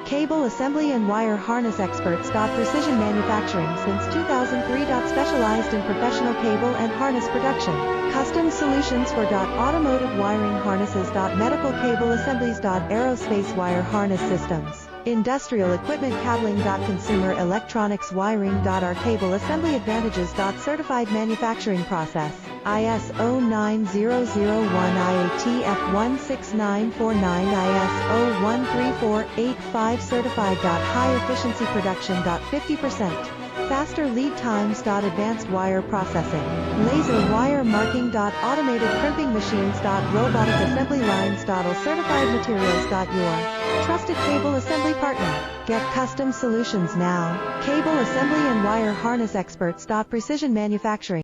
Cable assembly and wire harness experts. Precision manufacturing since 2003. Specialized in professional cable and harness production. Custom solutions for automotive wiring harnesses. Medical cable assemblies. Aerospace wire harness systems. Industrial equipment cabling. Consumer electronics wiring. Our cable assembly advantages. Certified manufacturing process. ISO 9001 IATF 16949 ISO 13485 certified. High efficiency production. 50% faster lead times. Advanced wire processing. Laser wire marking. Automated crimping machines. Robotic assembly lines. All certified materials. Your trusted cable assembly partner. Get custom solutions now. Cable assembly and wire harness experts. Precision manufacturing.